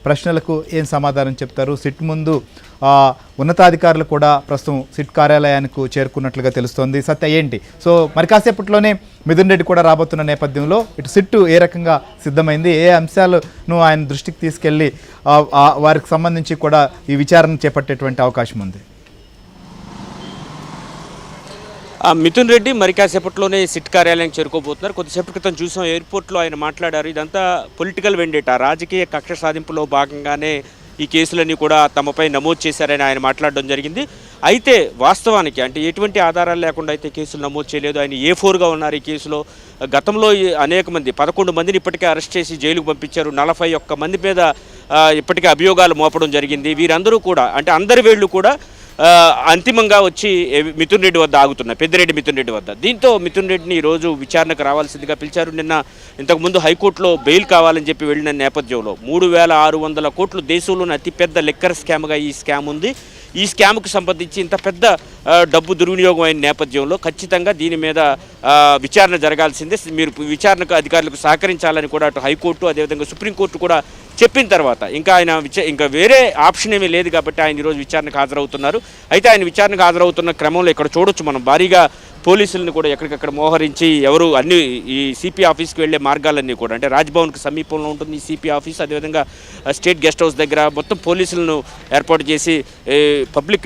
ప్రశ్నలకు ఏం సమాధానం చెప్తారు? సిట్ ముందు ఉన్నతాధికారులు కూడా ప్రస్తుతం సిట్ కార్యాలయానికి చేరుకున్నట్లుగా తెలుస్తోంది. సత్య ఏంటి? సో మరి కాసేపట్లోనే మిథున్ రెడ్డి కూడా రాబోతున్న నేపథ్యంలో ఇటు సిట్టు ఏ రకంగా సిద్ధమైంది, ఏ అంశాలను ఆయన దృష్టికి తీసుకెళ్లి వారికి సంబంధించి కూడా ఈ విచారణ చేపట్టేటువంటి అవకాశం ఉంది? మిథున్ రెడ్డి మరి కాసేపట్లోనే సిట్ కార్యాలయానికి చేరుకోబోతున్నారు. కొద్దిసేపటి క్రితం చూసాం ఎయిర్పోర్ట్లో ఆయన మాట్లాడారు. ఇదంతా పొలిటికల్ వెండేటా, రాజకీయ కక్ష సాధింపులో భాగంగానే ఈ కేసులన్నీ కూడా తమపై నమోదు చేశారని ఆయన మాట్లాడడం జరిగింది. అయితే వాస్తవానికి అంటే ఎటువంటి ఆధారాలు లేకుండా అయితే కేసులు నమోదు చేయలేదు. ఆయన A4గా ఉన్నారు ఈ కేసులో. గతంలో అనేక మంది 11 మందిని ఇప్పటికే అరెస్ట్ చేసి జైలుకు పంపించారు. 41 మంది మీద ఇప్పటికే అభియోగాలు మోపడం జరిగింది. వీరందరూ కూడా అంటే అందరి వేళ్ళు కూడా అంతిమంగా వచ్చి మిథున్ రెడ్డి వద్ద ఆగుతున్నారు, పెద్దిరెడ్డి మిథున్ రెడ్డి వద్ద. దీంతో మిథున్ రెడ్డిని ఈరోజు విచారణకు రావాల్సిందిగా పిలిచారు. ఇంతకుముందు హైకోర్టులో బెయిల్ కావాలని చెప్పి వెళ్ళిన నేపథ్యంలో 3600 కోట్లు దేశంలోని అతిపెద్ద లిక్కర్ స్కామ్గా ఈ స్కామ్ ఉంది. ఈ స్కామ్కు సంబంధించి ఇంత పెద్ద డబ్బు దుర్వినియోగం అయిన నేపథ్యంలో ఖచ్చితంగా దీని మీద విచారణ జరగాల్సిందే. మీరు విచారణకు అధికారులకు సహకరించాలని కూడా అటు హైకోర్టు అదేవిధంగా సుప్రీంకోర్టు కూడా చెప్పిన తర్వాత ఇంకా వేరే ఆప్షన్ ఏమీ లేదు కాబట్టి ఆయన ఈరోజు విచారణకు హాజరవుతున్నారు. అయితే ఆయన విచారణకు హాజరవుతున్న క్రమంలో ఇక్కడ చూడొచ్చు మనం భారీగా పోలీసులను కూడా ఎక్కడికక్కడ మోహరించి ఎవరు అన్ని ఈ సిపి ఆఫీస్కి వెళ్ళే మార్గాలన్నీ కూడా అంటే రాజ్భవన్కి సమీపంలో ఉంటుంది ఈ సిపి ఆఫీస్, అదేవిధంగా స్టేట్ గెస్ట్ హౌస్ దగ్గర మొత్తం పోలీసులను ఏర్పాటు చేసి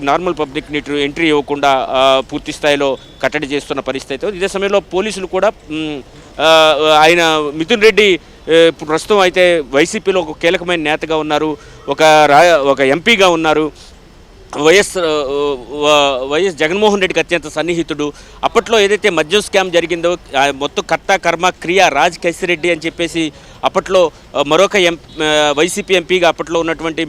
నార్మల్ పబ్లిక్ ఎంట్రీ ఇవ్వకుండా పూర్తి స్థాయిలో కట్టడి చేస్తున్న పరిస్థితి. ఇదే సమయంలో పోలీసులు కూడా మిథున్ రెడ్డి ప్రస్తుతం అయితే వైసీపీలో ఒక కీలకమైన నేతగా ఉన్నారు, ఒక ఎంపీగా ఉన్నారు. వైఎస్ జగన్మోహన్ రెడ్డికి అత్యంత సన్నిహితుడు. అప్పట్లో ఏదైతే మద్యం స్కామ్ జరిగిందో మొత్తం కర్త కర్మ క్రియ రాజ్ కసిరెడ్డి అని చెప్పేసి అప్పట్లో మరొక వైసీపీ ఎంపీగా అప్పట్లో ఉన్నటువంటి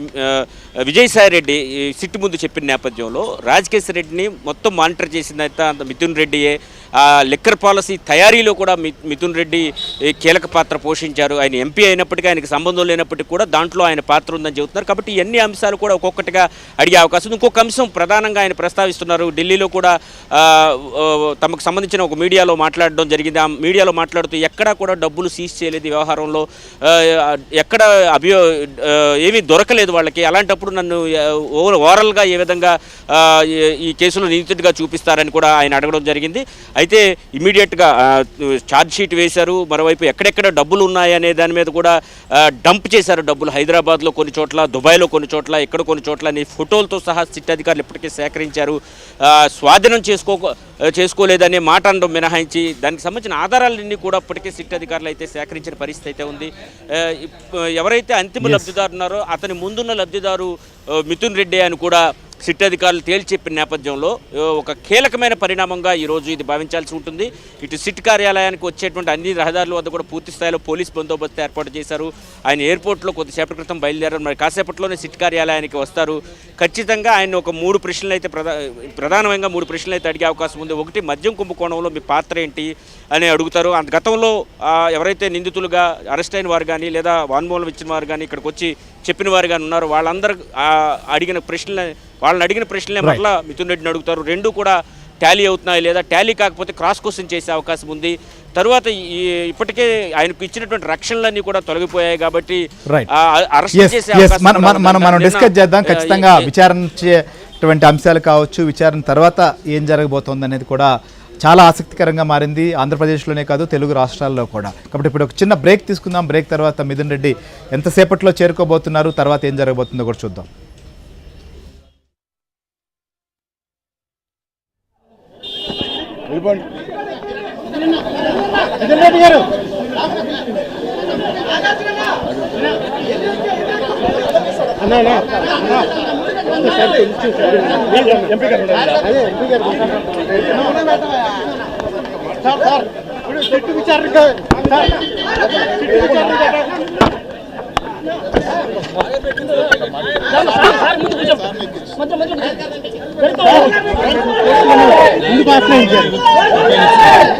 విజయసాయిరెడ్డి సిట్టు ముందు చెప్పిన నేపథ్యంలో రాజ్ కసిరెడ్డిని మొత్తం మానిటర్ చేసిందంతా మిథున్ రెడ్డియే. లిక్కర్ పాలసీ తయారీలో కూడా మిథున్ రెడ్డి కీలక పాత్ర పోషించారు. ఆయన ఎంపీ అయినప్పటికీ ఆయనకు సంబంధం లేనప్పటికీ కూడా దాంట్లో ఆయన పాత్ర ఉందని చెబుతున్నారు. కాబట్టి ఇవన్నీ అంశాలు కూడా ఒక్కొక్కటిగా అడిగే అవకాశం. ఇంకొక అంశం ప్రధానంగా ఆయన ప్రస్తావిస్తున్నారు. ఢిల్లీలో కూడా తమకు సంబంధించిన ఒక మీడియాలో మాట్లాడడం జరిగింది. ఆ మీడియాలో మాట్లాడుతూ ఎక్కడా కూడా డబ్బులు సీజ్ చేయలేదు ఈ వ్యవహారంలో, ఎక్కడ ఏమీ దొరకలేదు వాళ్ళకి, అలాంటప్పుడు నన్ను ఓవరాల్గా ఏ విధంగా ఈ కేసులో నిందితుడిగా చూపిస్తారని కూడా ఆయన అడగడం జరిగింది. అయితే ఇమీడియట్గా ఛార్జ్ షీట్ వేశారు. మరోవైపు ఎక్కడెక్కడ డబ్బులు ఉన్నాయనే దాని మీద కూడా డంప్ చేశారు డబ్బులు. హైదరాబాద్లో కొన్ని చోట్ల, దుబాయ్లో కొన్ని చోట్ల, ఇక్కడ కొన్ని చోట్ల అని ఫోటోలతో సహా సిట్ అధికారులు ఇప్పటికే సేకరించారు. స్వాధీనం చేసుకోలేదనే మాట అనడం మినహాయించి దానికి సంబంధించిన ఆధారాలన్నీ కూడా ఇప్పటికే సిట్ అధికారులు అయితే సేకరించిన పరిస్థితి అయితే ఉంది. ఎవరైతే అంతిమ లబ్ధిదారు ఉన్నారో అతని ముందున్న లబ్ధిదారు మిథున్ రెడ్డి అని కూడా సిట్ అధికారులు తేల్చెప్పిన నేపథ్యంలో ఒక కీలకమైన పరిణామంగా ఈరోజు ఇది భావించాల్సి ఉంటుంది. ఇటు సిట్ కార్యాలయానికి వచ్చేటువంటి అన్ని రహదారుల వద్ద కూడా పూర్తి స్థాయిలో పోలీస్ బందోబస్తు ఏర్పాటు చేశారు. ఆయన ఎయిర్పోర్ట్లో కొద్దిసేపటి క్రితం బయలుదేరారు. మరి కాసేపట్లోనే సిట్ కార్యాలయానికి వస్తారు. ఖచ్చితంగా ఆయన ఒక 3 ప్రశ్నలు అయితే ప్రధానంగా 3 ప్రశ్నలు అయితే అడిగే అవకాశం ఉంది. ఒకటి, మద్యం కుంభకోణంలో మీ పాత్ర ఏంటి అని అడుగుతారు. గతంలో ఎవరైతే నిందితులుగా అరెస్ట్ అయిన వారు కానీ లేదా వాన్మూలం ఇచ్చిన వారు కానీ ఇక్కడికి వచ్చి చెప్పిన వారు కానీ ఉన్నారు వాళ్ళందరూ వాళ్ళని అడిగిన ప్రశ్నలే మరలా మిథున్ రెడ్డిని అడుగుతారు. 2 కూడా టాలీ అవుతున్నాయి లేదా టాలీ కాకపోతే క్రాస్ క్వశ్చన్ చేసే అవకాశం ఉంది. తర్వాత ఇప్పటికే ఆయనకు ఇచ్చినటువంటి రక్షణలన్నీ కూడా తొలగిపోయాయి కాబట్టి అరెస్ట్ చేసే మనం డిస్కస్ చేద్దాం. ఖచ్చితంగా విచారించేటువంటి అంశాలు కావచ్చు, విచారణ తర్వాత ఏం జరగబోతోంది అనేది కూడా చాలా ఆసక్తికరంగా మారింది. ఆంధ్రప్రదేశ్లోనే కాదు తెలుగు రాష్ట్రాల్లో కూడా. కాబట్టి ఇప్పుడు ఒక చిన్న బ్రేక్ తీసుకుందాం. బ్రేక్ తర్వాత మిథున్ రెడ్డి ఎంతసేపట్లో చేరుకోబోతున్నారు, తర్వాత ఏం జరగబోతుందో కూడా చూద్దాం.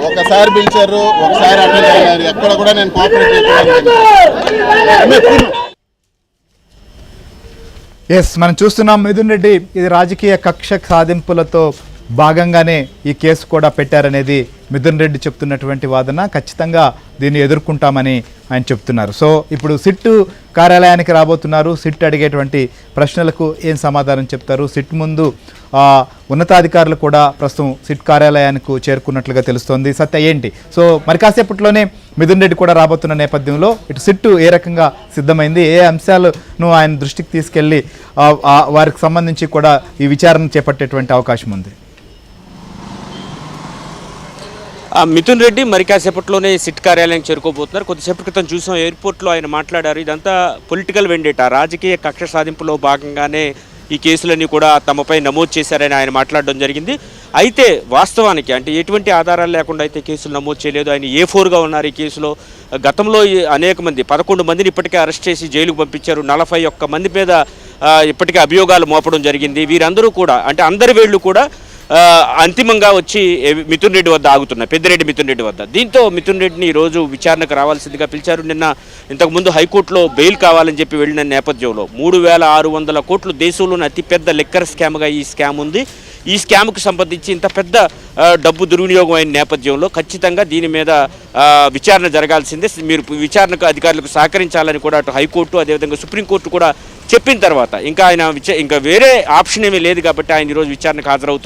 ఒకసారి పిలిచారు, ఒకసారి అటెండ్ అయ్యారు. ఎక్కడ కూడా నేను కోఆపరేట్ చేయలేదు. మనం చూస్తున్నాం మిథున్ రెడ్డి ఇది రాజకీయ కక్ష సాధింపులతో భాగంగానే ఈ కేసు కూడా పెట్టారనేది మిథున్ రెడ్డి చెప్తున్నటువంటి వాదన ఖచ్చితంగా దీన్ని ఎదుర్కొంటామని ఆయన చెప్తున్నారు. సో ఇప్పుడు సిట్ కార్యాలయానికి రాబోతున్నారు. సిట్ అడిగేటువంటి ప్రశ్నలకు ఏం సమాధానం చెప్తారు? సిట్ ముందు ఉన్నతాధికారులు కూడా ప్రస్తుతం సిట్ కార్యాలయానికి చేరుకున్నట్లుగా తెలుస్తోంది. సత్య ఏంటి? సో మరి కాసేపట్లోనే మిథున్ రెడ్డి కూడా రాబోతున్న నేపథ్యంలో ఇటు సిట్ ఏ రకంగా సిద్ధమైంది, ఏ అంశాలను ఆయన దృష్టికి తీసుకెళ్లి వారికి సంబంధించి కూడా ఈ విచారణ చేపట్టేటువంటి అవకాశం ఉంది? మిథున్ రెడ్డి మరి కాసేపట్లోనే సిట్ కార్యాలయం చేరుకోబోతున్నారు. కొద్దిసేపటి క్రితం చూసాం ఎయిర్పోర్ట్లో ఆయన మాట్లాడారు. ఇదంతా పొలిటికల్ వెండేటా, రాజకీయ కక్ష సాధింపులో భాగంగానే ఈ కేసులన్నీ కూడా తమపై నమోదు చేశారని ఆయన మాట్లాడడం జరిగింది. అయితే వాస్తవానికి అంటే ఎటువంటి ఆధారాలు లేకుండా అయితే కేసులు నమోదు చేయలేదు. ఆయన A4గా ఉన్నారు ఈ కేసులో. గతంలో అనేక మంది 11 మందిని ఇప్పటికే అరెస్ట్ చేసి జైలుకు పంపించారు. 41 మంది మీద ఇప్పటికే అభియోగాలు మోపడం జరిగింది. వీరందరూ కూడా అంటే అందరి వేళ్ళు కూడా అంతిమంగా వచ్చి మిథున్ రెడ్డి వద్ద ఆగుతున్నాయి, పెద్దిరెడ్డి మిథున్ రెడ్డి వద్ద. దీంతో మిథున్ రెడ్డిని ఈరోజు విచారణకు రావాల్సిందిగా పిలిచారు. ఇంతకుముందు హైకోర్టులో బెయిల్ కావాలని చెప్పి వెళ్ళిన నేపథ్యంలో 3600 కోట్లు దేశంలోని అతిపెద్ద లిక్కర్ స్కామ్గా ఈ స్కామ్ ఉంది. ఈ స్కామ్కు సంబంధించి ఇంత పెద్ద డబ్బు దుర్వినియోగం అయిన నేపథ్యంలో ఖచ్చితంగా దీని మీద విచారణ జరగాల్సిందే. మీరు విచారణకు అధికారులకు సహకరించాలని కూడా అటు హైకోర్టు అదేవిధంగా సుప్రీంకోర్టు కూడా చెప్పిన తర్వాత ఇంకా ఆయన ఇంకా వేరే ఆప్షన్ ఏమీ లేదు కాబట్టి ఆయన ఈరోజు విచారణకు హాజరవుతున్నారు.